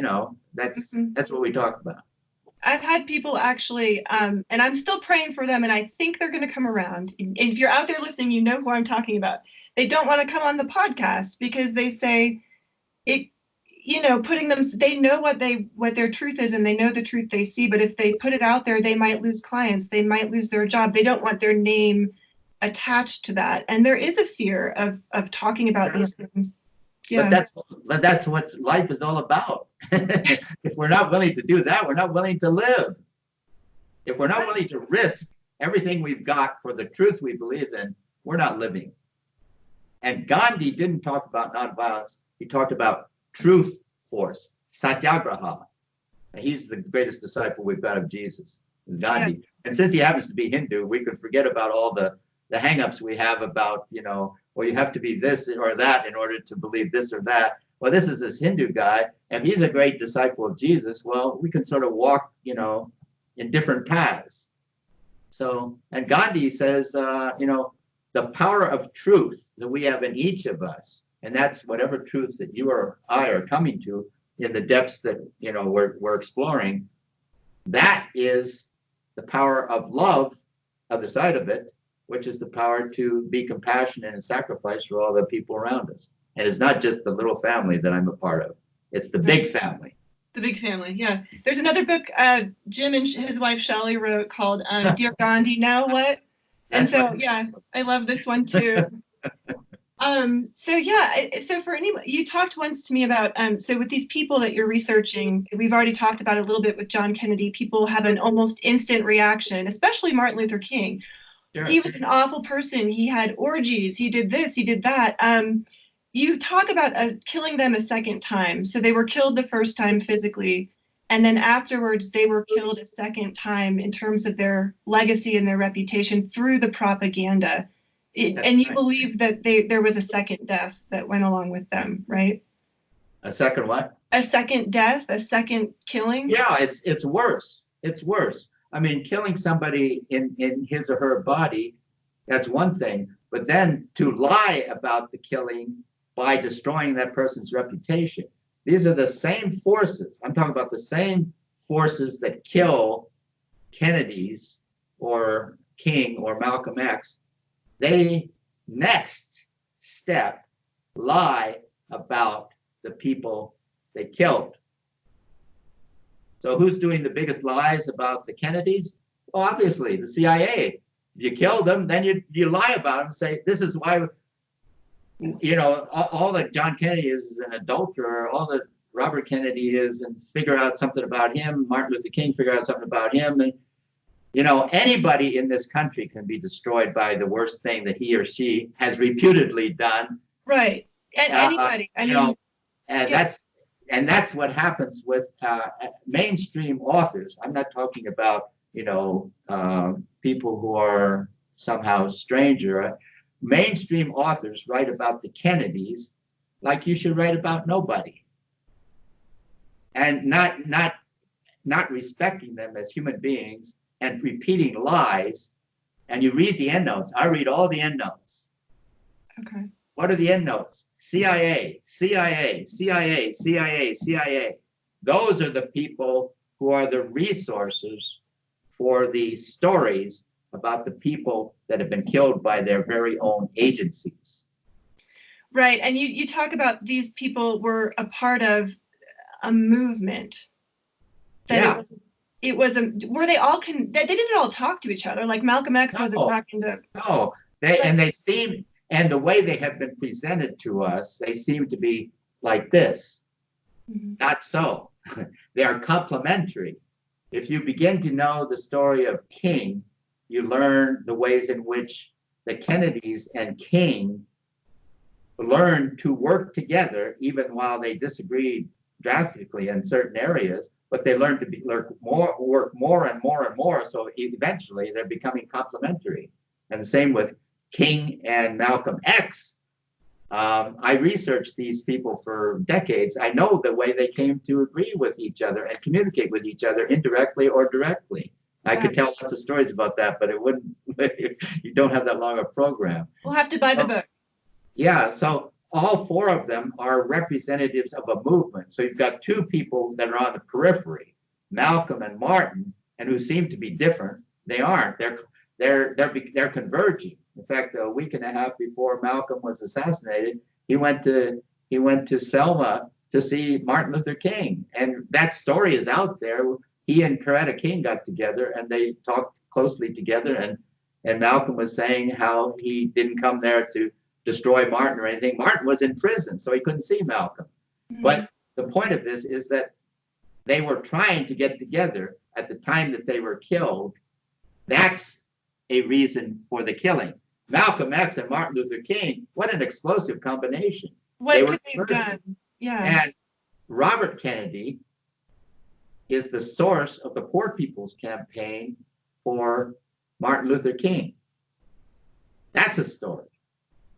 That's what we talk about. I've had people actually, and I'm still praying for them, and I think they're going to come around. If you're out there listening, you know who I'm talking about. They don't want to come on the podcast because they say it, putting them, they know what their truth is, and they know the truth they see, but if they put it out there, they might lose clients, they might lose their job. They don't want their name attached to that. And there is a fear of talking about these things. Yeah. But that's what life is all about. If we're not willing to do that, we're not willing to live. If we're not willing to risk everything we've got for the truth we believe in, we're not living. And Gandhi didn't talk about nonviolence. He talked about truth force, satyagraha. And he's the greatest disciple we've got of Jesus, is Gandhi. Yeah. And since he happens to be Hindu, we can forget about all the hangups we have about, well, you have to be this or that in order to believe this or that. Well, this is this Hindu guy, and he's a great disciple of Jesus. Well, we can sort of walk, in different paths. So, and Gandhi says, the power of truth that we have in each of us, and that's whatever truth that you or I are coming to in the depths that, we're exploring, that is the power of love, other side of it, which is the power to be compassionate and sacrifice for all the people around us. And it's not just the little family that I'm a part of. It's the big family. The big family, yeah. There's another book Jim and his wife Shelley wrote called Dear Gandhi, Now What? And so, yeah, I love this one too. So for anyone, you talked once to me about, so with these people that you're researching, we've already talked about it a little bit with John Kennedy, people have an almost instant reaction, especially Martin Luther King. Sure. He was an awful person. He had orgies. He did this. He did that. You talk about killing them a second time. So they were killed the first time physically, and then afterwards they were killed a second time in terms of their legacy and their reputation through the propaganda. And you believe that there was a second death that went along with them, right? A second what? A second death, a second killing? Yeah, it's worse. It's worse. I mean, killing somebody in his or her body, that's one thing. But then to lie about the killing by destroying that person's reputation. These are the same forces. I'm talking about the same forces that kill Kennedys or King or Malcolm X. They, next step, lie about the people they killed. So who's doing the biggest lies about the Kennedys? Well, obviously, the CIA. If you kill them, then you lie about them and say, this is why, all that John Kennedy is an adulterer, all that Robert Kennedy is, and figure out something about him, Martin Luther King, figure out something about him. And, anybody in this country can be destroyed by the worst thing that he or she has reputedly done. Right. And anybody. And And that's what happens with mainstream authors. I'm not talking about, people who are somehow stranger. Mainstream authors write about the Kennedys like you should write about nobody, and not respecting them as human beings and repeating lies. And you read the endnotes. I read all the endnotes. Okay. What are the endnotes? CIA, CIA, CIA, CIA, CIA. Those are the people who are the resources for the stories about the people that have been killed by their very own agencies. Right. And you talk about these people were a part of a movement. That it was were they all they didn't all talk to each other, like Malcolm X wasn't talking to. No, and the way they have been presented to us, they seem to be like this. Mm-hmm. Not so. They are complementary. If you begin to know the story of King, you learn the ways in which the Kennedys and King learned to work together, even while they disagreed drastically in certain areas, but they learned to work more and more and more. So eventually they're becoming complementary. And the same with King and Malcolm X. I researched these people for decades. I know the way they came to agree with each other and communicate with each other indirectly or directly. I could tell lots of stories about that, but it wouldn't, you don't have that long a program. We'll have to buy the book. Yeah, so all four of them are representatives of a movement. So you've got two people that are on the periphery, Malcolm and Martin, and who seem to be different. They aren't. They're converging. In fact, a week and a half before Malcolm was assassinated, he went to Selma to see Martin Luther King, and that story is out there. He and Coretta King got together, and they talked closely together. And Malcolm was saying how he didn't come there to destroy Martin or anything. Martin was in prison, so he couldn't see Malcolm. Mm-hmm. But the point of this is that they were trying to get together at the time that they were killed. That's a reason for the killing. Malcolm X and Martin Luther King, what an explosive combination. What could they have done? Yeah. And Robert Kennedy is the source of the Poor People's Campaign for Martin Luther King. That's a story.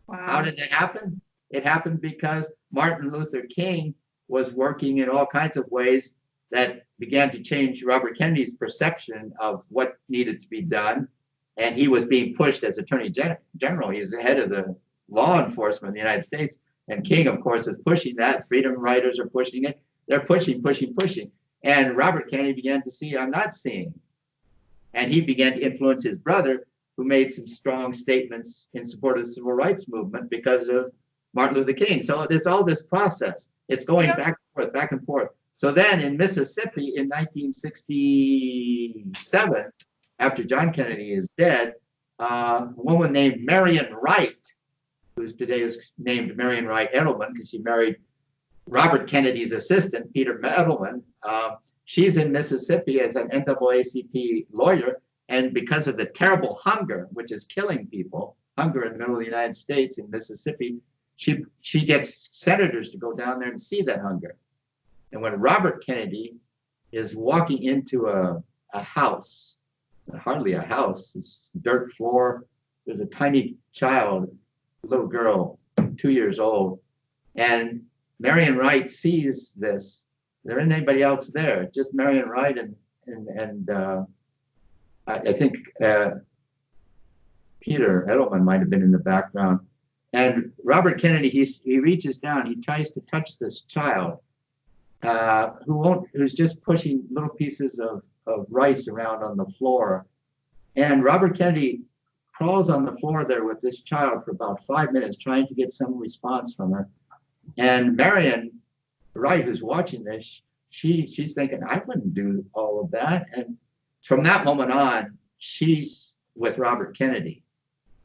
Wow. How did it happen? It happened because Martin Luther King was working in all kinds of ways that began to change Robert Kennedy's perception of what needed to be done. And he was being pushed as Attorney General. He was the head of the law enforcement in the United States. And King, of course, is pushing that. Freedom writers are pushing it. They're pushing. And Robert Kennedy began to see, I'm not seeing. And he began to influence his brother, who made some strong statements in support of the civil rights movement because of Martin Luther King. So there's all this process. It's going back and forth. So then in Mississippi in 1967, after John Kennedy is dead, a woman named Marion Wright, who today is named Marion Wright Edelman because she married Robert Kennedy's assistant, Peter Edelman. She's in Mississippi as an NAACP lawyer. And because of the terrible hunger, which is killing people, hunger in the middle of the United States in Mississippi, she gets senators to go down there and see that hunger. And when Robert Kennedy is walking into a house, hardly a house, it's dirt floor, there's a tiny child, a little girl, 2 years old, and Marion Wright sees this. There isn't anybody else there, just Marion Wright and I think Peter Edelman might have been in the background. And Robert Kennedy, he reaches down, he tries to touch this child who's just pushing little pieces of rice around on the floor. And Robert Kennedy crawls on the floor there with this child for about 5 minutes, trying to get some response from her. And Marion Wright, who's watching this, she's thinking, I wouldn't do all of that. And from that moment on, she's with Robert Kennedy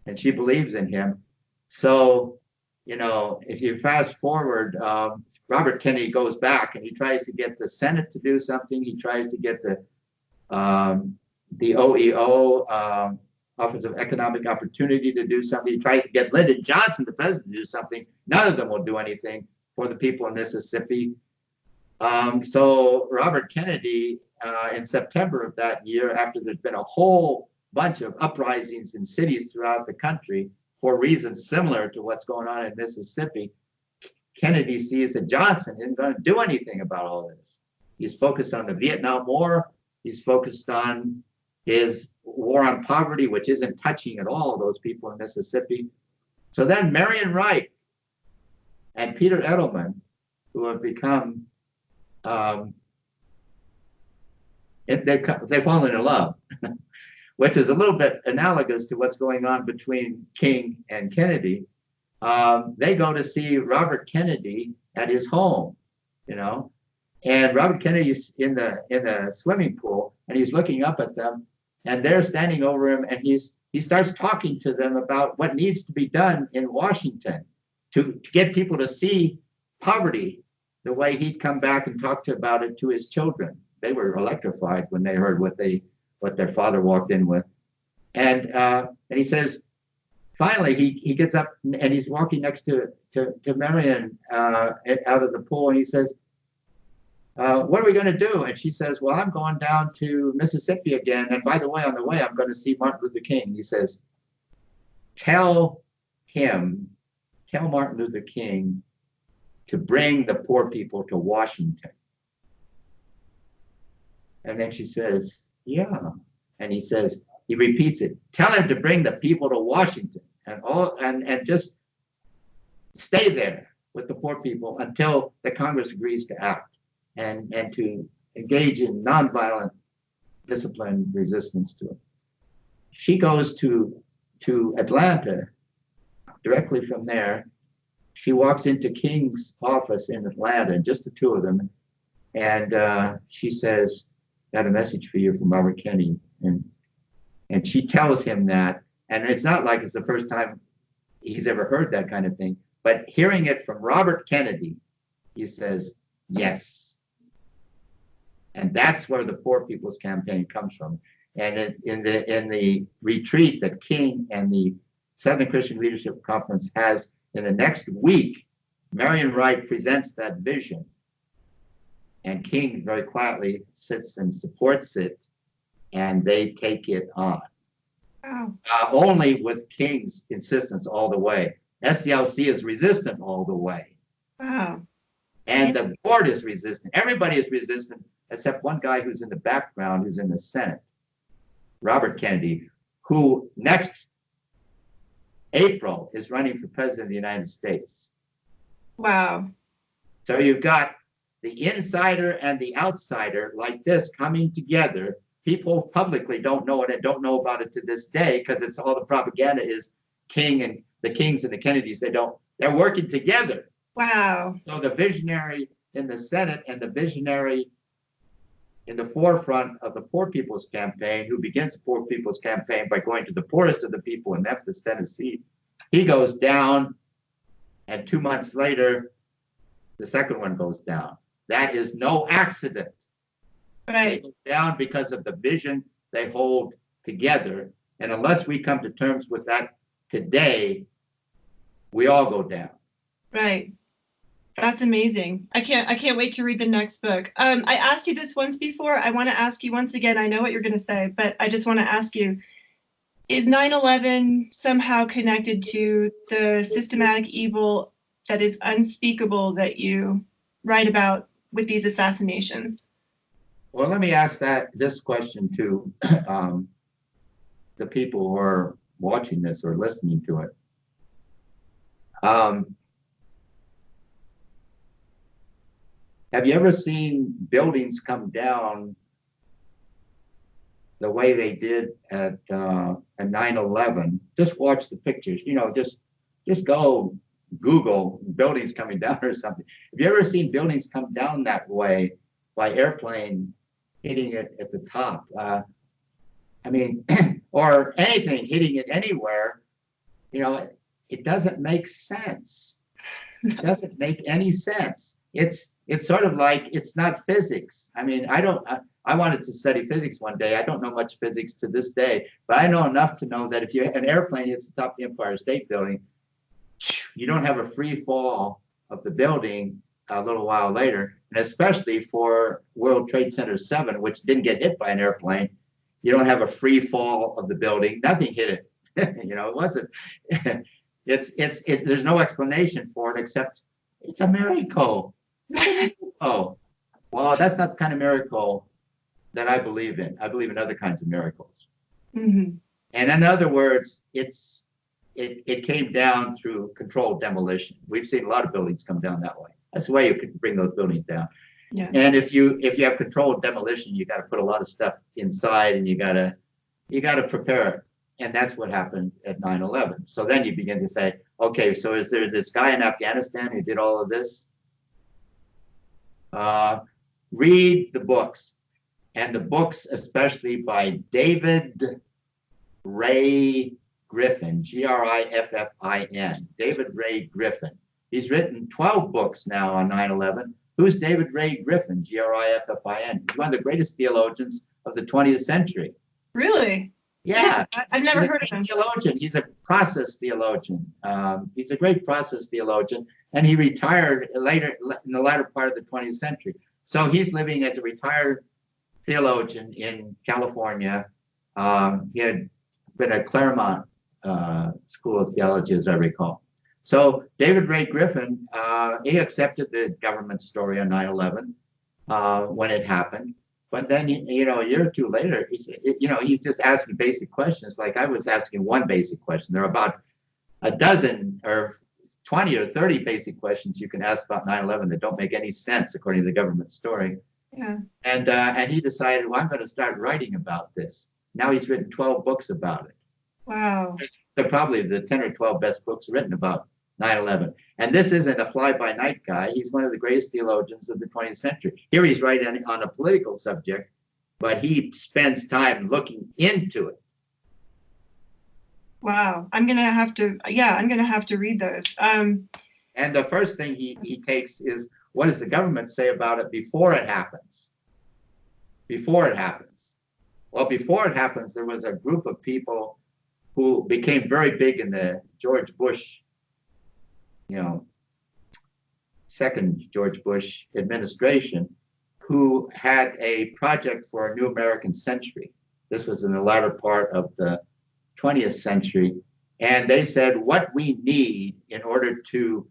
and she believes in him. So, if you fast forward, Robert Kennedy goes back and he tries to get the Senate to do something. He tries to get the OEO, Office of Economic Opportunity, to do something. He tries to get Lyndon Johnson, the president, to do something. None of them will do anything for the people in Mississippi. So Robert Kennedy, in September of that year, after there's been a whole bunch of uprisings in cities throughout the country for reasons similar to what's going on in Mississippi, Kennedy sees that Johnson isn't going to do anything about all this. He's focused on the Vietnam War. He's focused on his war on poverty, which isn't touching at all those people in Mississippi. So then Marion Wright and Peter Edelman, who have become, they've fallen in love, which is a little bit analogous to what's going on between King and Kennedy. They go to see Robert Kennedy at his home, you know, and Robert Kennedy's in the swimming pool, and he's looking up at them, and they're standing over him, and he starts talking to them about what needs to be done in Washington to get people to see poverty the way he'd come back and talked about it to his children. They were electrified when they heard what their father walked in with, and he says, finally, he gets up and he's walking next to Marion out of the pool, and he says, what are we going to do? And she says, well, I'm going down to Mississippi again. And by the way, on the way, I'm going to see Martin Luther King. He says, tell Martin Luther King to bring the poor people to Washington. And then she says, yeah. And he repeats it, tell him to bring the people to Washington and just stay there with the poor people until the Congress agrees to act and to engage in nonviolent disciplined resistance to it. She goes to Atlanta. Directly from there, she walks into King's office in Atlanta, just the two of them, and she says, got a message for you from Robert Kennedy. And she tells him that, and it's not like it's the first time he's ever heard that kind of thing, but hearing it from Robert Kennedy, he says, yes. And that's where the Poor People's Campaign comes from. And in the retreat that King and the Southern Christian Leadership Conference has in the next week, Marion Wright presents that vision. And King very quietly sits and supports it, and they take it on. Wow. Only with King's insistence all the way. SCLC is resistant all the way. Wow. And the board is resistant. Everybody is resistant except one guy who's in the background, who's in the Senate, Robert Kennedy, who next April is running for president of the United States. Wow. So you've got the insider and the outsider like this coming together. People publicly don't know it and don't know about it to this day because it's all the propaganda is King and the Kings and the Kennedys. They're working together. Wow. So the visionary in the Senate and the visionary in the forefront of the Poor People's Campaign, who begins the Poor People's Campaign by going to the poorest of the people in Memphis, Tennessee, he goes down, and 2 months later, the second one goes down. That is no accident. Right. They go down because of the vision they hold together. And unless we come to terms with that today, we all go down. Right. That's amazing. I can't wait to read the next book. I asked you this once before. I want to ask you once again. I know what you're going to say, but I just want to ask you, is 9/11 somehow connected to the systematic evil that is unspeakable that you write about with these assassinations? Well, let me ask this question to the people who are watching this or listening to it. Have you ever seen buildings come down the way they did at 9/11? Just watch the pictures. You know, just go Google buildings coming down or something. Have you ever seen buildings come down that way by airplane hitting it at the top? I mean, or anything hitting it anywhere? You know, it doesn't make sense. It doesn't make any sense. It's sort of like it's not physics. I mean, I wanted to study physics one day. I don't know much physics to this day, but I know enough to know that if an airplane hits the top of the Empire State Building, you don't have a free fall of the building a little while later, and especially for World Trade Center 7, which didn't get hit by an airplane. You don't have a free fall of the building. Nothing hit it. It wasn't. It's there's no explanation for it except it's a miracle. Oh, well, that's not the kind of miracle that I believe in. I believe in other kinds of miracles. Mm-hmm. And in other words, it came down through controlled demolition. We've seen a lot of buildings come down that way. That's the way you can bring those buildings down. Yeah. And if you have controlled demolition, you got to put a lot of stuff inside, and you got to prepare it. And that's what happened at 9/11. So then you begin to say, okay, so is there this guy in Afghanistan who did all of this? Read the books, and the books, especially by David Ray Griffin, Griffin, David Ray Griffin. He's written 12 books now on 9/11. Who's David Ray Griffin, Griffin? He's one of the greatest theologians of the 20th century. Really? Yeah. I've never heard of him. Theologian. He's a process theologian. He's a great process theologian, and he retired later in the latter part of the 20th century. So he's living as a retired theologian in California. He had been at Claremont School of Theology, as I recall. So David Ray Griffin, he accepted the government story on 9/11 when it happened. But then, a year or two later, he's just asking basic questions. Like I was asking one basic question. There are about a dozen or 20 or 30 basic questions you can ask about 9/11 that don't make any sense according to the government story. Yeah. And he decided, well, I'm going to start writing about this. Now he's written 12 books about it. Wow. They're probably the 10 or 12 best books written about 9/11. And this isn't a fly-by-night guy. He's one of the greatest theologians of the 20th century. Here he's writing on a political subject, but he spends time looking into it. Wow. I'm going to have to read those. And the first thing he takes is, what does the government say about it before it happens? Before it happens. Well, before it happens, there was a group of people who became very big in the George Bush, second George Bush administration, who had a project for a new American century. This was in the latter part of the 20th century. And they said, what we need in order to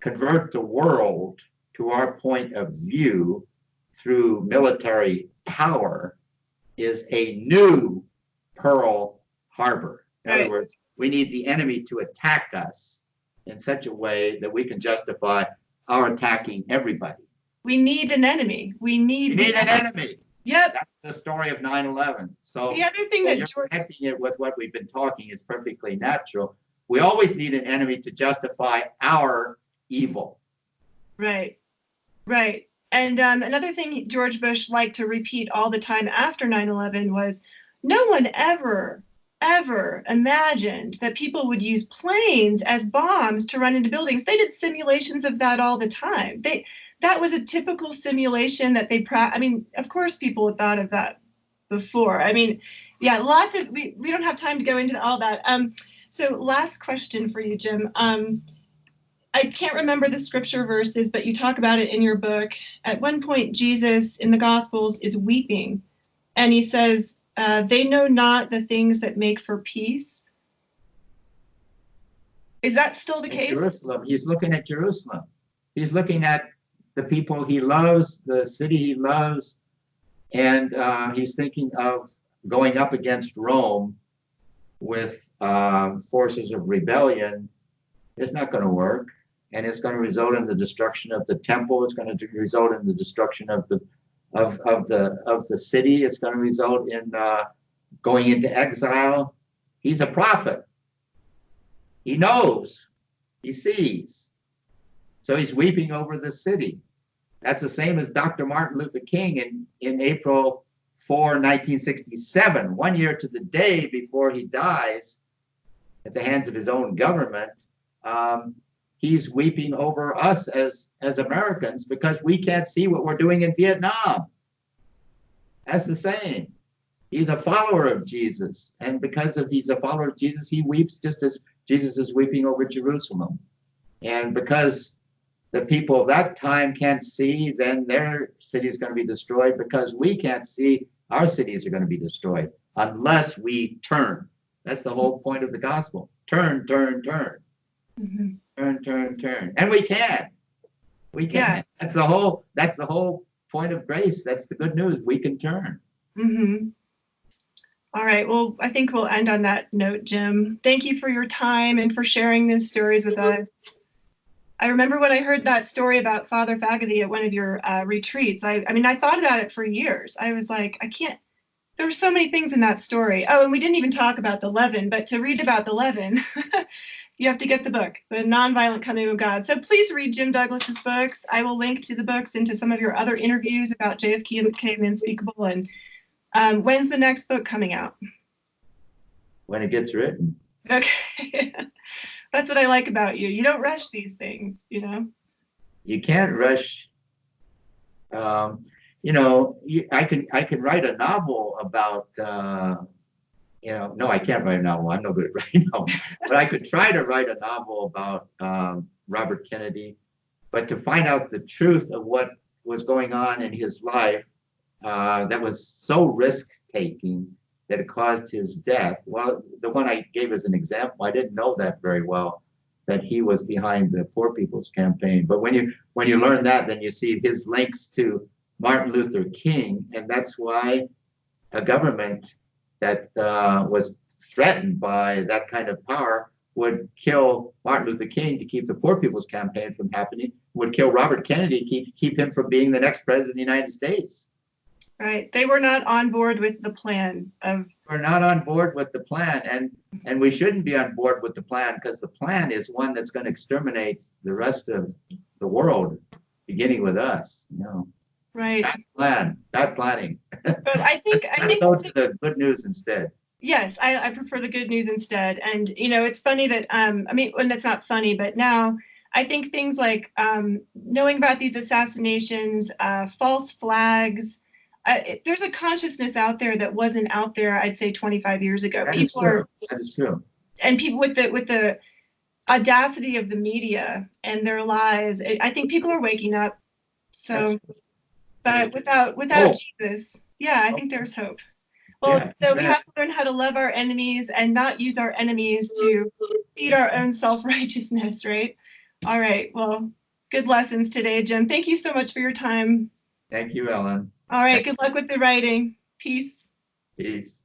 convert the world to our point of view through military power is a new Pearl Harbor. In other words, we need the enemy to attack us in such a way that we can justify our attacking everybody. We need an enemy. We need an enemy. Yep. That's the story of 9/11. So the other thing that you're George connecting it with what we've been talking is perfectly natural. We always need an enemy to justify our evil. Right. And another thing George Bush liked to repeat all the time after 9/11 was, no one ever imagined that people would use planes as bombs to run into buildings. They did simulations of that all the time. That was a typical simulation that of course people had thought of that before. Lots of, we don't have time to go into all that. So last question for you, Jim. I can't remember the scripture verses, but you talk about it in your book. At one point, Jesus in the Gospels is weeping, and he says, they know not the things that make for peace. Is that still the case? Jerusalem. He's looking at Jerusalem. He's looking at the people he loves, the city he loves, and he's thinking of going up against Rome with forces of rebellion. It's not going to work, and it's going to result in the destruction of the temple. It's going to result in the destruction of the city. It's going to result in going into exile. He's a prophet. He knows. He sees. So he's weeping over the city. That's the same as Dr. Martin Luther King in April 4, 1967, 1 year to the day before he dies at the hands of his own government. He's weeping over us as Americans because we can't see what we're doing in Vietnam. That's the same. He's a follower of Jesus. And because he's a follower of Jesus, he weeps just as Jesus is weeping over Jerusalem. And because the people of that time can't see, then their city is going to be destroyed, because we can't see, our cities are going to be destroyed unless we turn. That's the whole point of the gospel. Turn, turn, turn. Mm-hmm. Turn, turn, turn. And we can. We can. Yeah. That's the whole point of grace. That's the good news. We can turn. Mm-hmm. All right. Well, I think we'll end on that note, Jim. Thank you for your time and for sharing these stories with us. I remember when I heard that story about Father Fagerty at one of your retreats. I mean, I thought about it for years. I was like, I can't. There were so many things in that story. Oh, and we didn't even talk about the leaven. But to read about the leaven, you have to get the book, The Nonviolent Coming of God. So please read Jim Douglas's books. I will link to the books and to some of your other interviews about JFK and Unspeakable. And when's the next book coming out? When it gets written. Okay. That's what I like about you. You don't rush these things, you know? You can't rush. You know, I can write a novel about, you know, no, I can't write a novel. I'm no good at writing novels. But I could try to write a novel about Robert Kennedy. But to find out the truth of what was going on in his life that was so risk-taking that it caused his death. Well, the one I gave as an example, I didn't know that very well, that he was behind the Poor People's Campaign. But when you learn that, then you see his links to Martin Luther King, and that's why a government that was threatened by that kind of power would kill Martin Luther King to keep the Poor People's Campaign from happening, would kill Robert Kennedy to keep him from being the next president of the United States. Right. They were not on board with the plan of. We're not on board with the plan, and we shouldn't be on board with the plan, because the plan is one that's going to exterminate the rest of the world, beginning with us. You know. Right. Bad planning. But I think Let's go to the good news instead. Yes, I prefer the good news instead. And you know, it's funny that I mean, when it's not funny, but now I think things like knowing about these assassinations, false flags. There's a consciousness out there that wasn't out there, I'd say 25 years ago. That is true. That is true. And people with the audacity of the media and their lies, I think people are waking up. So, but without Jesus, yeah, I think there's hope. Well, Yeah, so we have to learn how to love our enemies and not use our enemies to feed our own self-righteousness, right? All right. Well, good lessons today, Jim. Thank you so much for your time. Thank you, Ellen. All right. Good luck with the writing. Peace. Peace.